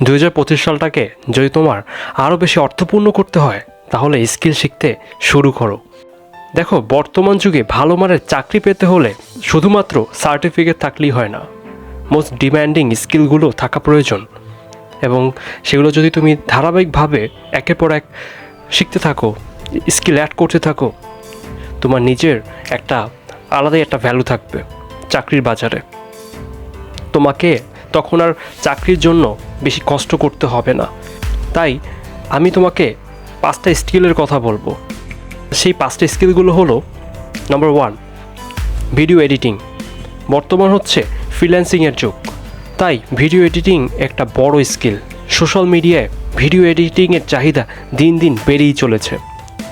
2025 সালটাকে যদি তোমার আরও বেশি অর্থপূর্ণ করতে হয় তাহলে স্কিল শিখতে শুরু করো। দেখো, বর্তমান যুগে ভালো মানের চাকরি পেতে হলে শুধুমাত্র সার্টিফিকেট থাকলেই হয় না, মোস্ট ডিম্যান্ডিং স্কিলগুলো থাকা প্রয়োজন। এবং সেগুলো যদি তুমি ধারাবাহিকভাবে একের পর এক শিখতে থাকো, স্কিল অ্যাড করতে থাকো, তোমার নিজের একটা আলাদাই একটা ভ্যালু থাকবে চাকরির বাজারে। তোমাকে তখন আর চাকরির জন্য বেশি কষ্ট করতে হবে না। তাই আমি তোমাকে 5টা স্কিলের কথা বলবো। সেই 5টা স্কিলগুলো হলো, নাম্বার 1, ভিডিও এডিটিং। বর্তমান হচ্ছে ফ্রিল্যান্সিংয়ের যুগ, তাই ভিডিও এডিটিং একটা বড় স্কিল। সোশ্যাল মিডিয়ায় ভিডিও এডিটিংয়ের চাহিদা দিন দিন বেড়েই চলেছে।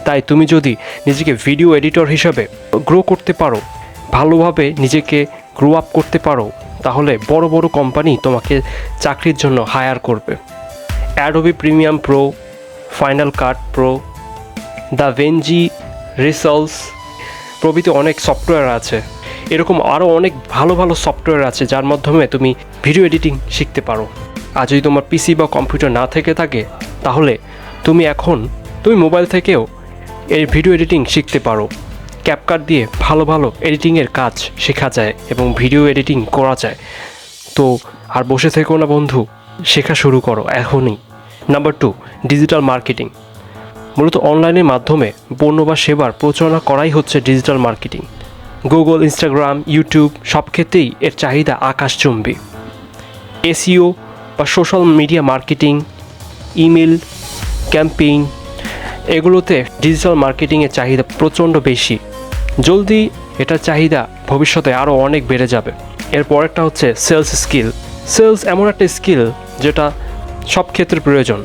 তাই তুমি যদি নিজেকে ভিডিও এডিটর হিসাবে গ্রো করতে পারো, ভালোভাবে নিজেকে গ্রো আপ করতে পারো, তাহলে বড় বড় কোম্পানি তোমাকে চাকরির জন্য হায়ার করবে। Adobe premium pro, final cut pro, DaVinci Resolve প্রভৃতি অনেক সফটওয়্যার আছে। এরকম আরও অনেক ভালো ভালো সফটওয়্যার আছে যার মাধ্যমে তুমি ভিডিও এডিটিং শিখতে পারো। আর যদি তোমার পিসি বা কম্পিউটার না থেকে থাকে তাহলে তুমি মোবাইল থেকেও এই ভিডিও এডিটিং শিখতে পারো। ক্যাপকাট দিয়ে ভালো ভালো এডিটিংয়ের কাজ শেখা যায় এবং ভিডিও এডিটিং করা যায়। তো আর বসে থেকো না বন্ধু, শেখা শুরু করো এখনই। Number 2, digital marketing. মূলত অনলাইনের মাধ্যমে পণ্য বা সেবার প্রচারণা করাই হচ্ছে digital marketing. Google, Instagram, YouTube সব ক্ষেত্রেই এর চাহিদা আকাশচুম্বী। এসইও বা social media marketing, email campaign, এগুলোতে ডিজিটাল মার্কেটিংয়ের চাহিদা প্রচণ্ড বেশি। জলদি এটার চাহিদা ভবিষ্যতে আরও অনেক বেড়ে যাবে। এর পরেরটা হচ্ছে সেলস স্কিল। সেলস এমন একটা স্কিল যেটা সব ক্ষেত্রে প্রয়োজন,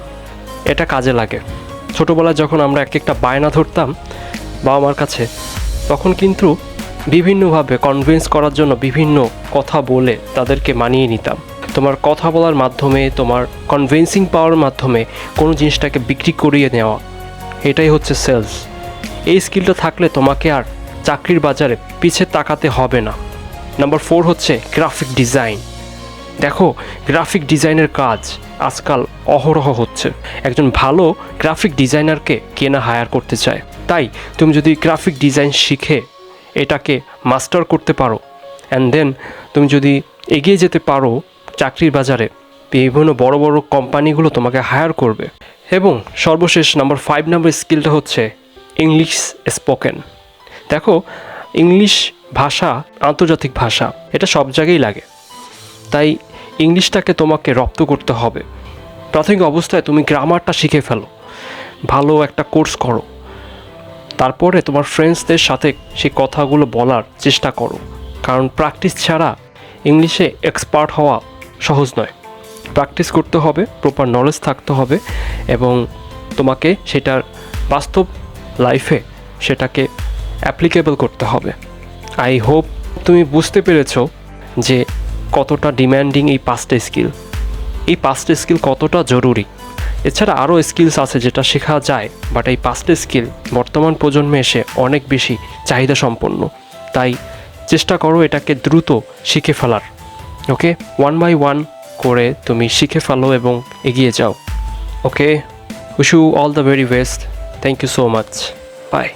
এটা কাজে লাগে। ছোটোবেলায় যখন আমরা এক একটা বায়না ধরতাম বাবা মার কাছে, তখন কিন্তু বিভিন্নভাবে কনভিন্স করার জন্য বিভিন্ন কথা বলে তাদেরকে মানিয়ে নিতাম। তোমার কথা বলার মাধ্যমে, তোমার কনভিন্সিং পাওয়ার মাধ্যমে কোনো জিনিসটাকে বিক্রি করিয়ে নেওয়া, এটাই হচ্ছে সেলস। এই স্কিলটা থাকলে তোমাকে আর চাকরির বাজারে পিছে তাকাতে হবে না। নাম্বার 4 হচ্ছে গ্রাফিক ডিজাইন। দেখো, গ্রাফিক ডিজাইনের কাজ আজকাল অহরহ হচ্ছে। একজন ভালো গ্রাফিক ডিজাইনারকে কে না হায়ার করতে চায়। তাই তুমি যদি গ্রাফিক ডিজাইন শিখে এটাকে মাস্টার করতে পারো, অ্যান্ড দেন তুমি যদি এগিয়ে যেতে পারো চাকরির বাজারে, বিভিন্ন বড় বড় কোম্পানিগুলো তোমাকে হায়ার করবে। এবং সর্বশেষ নাম্বার 5 নম্বর স্কিলটা হচ্ছে ইংলিশ স্পোকেন। দেখো, ইংলিশ ভাষা আন্তর্জাতিক ভাষা, এটা সব জায়গায় লাগে। তাই ইংলিশটাকে তোমাকে রপ্ত করতে হবে। প্রাথমিক অবস্থায় তুমি গ্রামারটা শিখে ফেলো, ভালো একটা কোর্স করো, তারপরে তোমার ফ্রেন্ডসদের সাথে সেই কথাগুলো বলার চেষ্টা করো। কারণ প্র্যাকটিস ছাড়া ইংলিশে এক্সপার্ট হওয়া সহজ নয়। প্র্যাকটিস করতে হবে, প্রপার নলেজ থাকতে হবে এবং তোমাকে সেটার বাস্তব লাইফে সেটাকে অ্যাপ্লিকেবল করতে হবে। আই হোপ তুমি বুঝতে পেরেছো যে কতটা ডিম্যান্ডিং এই 5টা স্কিল, এই 5টা স্কিল কতটা জরুরি। এছাড়া আরও স্কিলস আছে যেটা শেখা যায়, বাট এই 5টা স্কিল বর্তমান প্রজন্মে এসে অনেক বেশি চাহিদা সম্পন্ন। তাই চেষ্টা করো এটাকে দ্রুত শিখে ফেলার। ওকে, 1 by 1 করে তুমি শিখে ফেলো এবং এগিয়ে যাও। Okay, wish you all the very best. Thank you so much. By.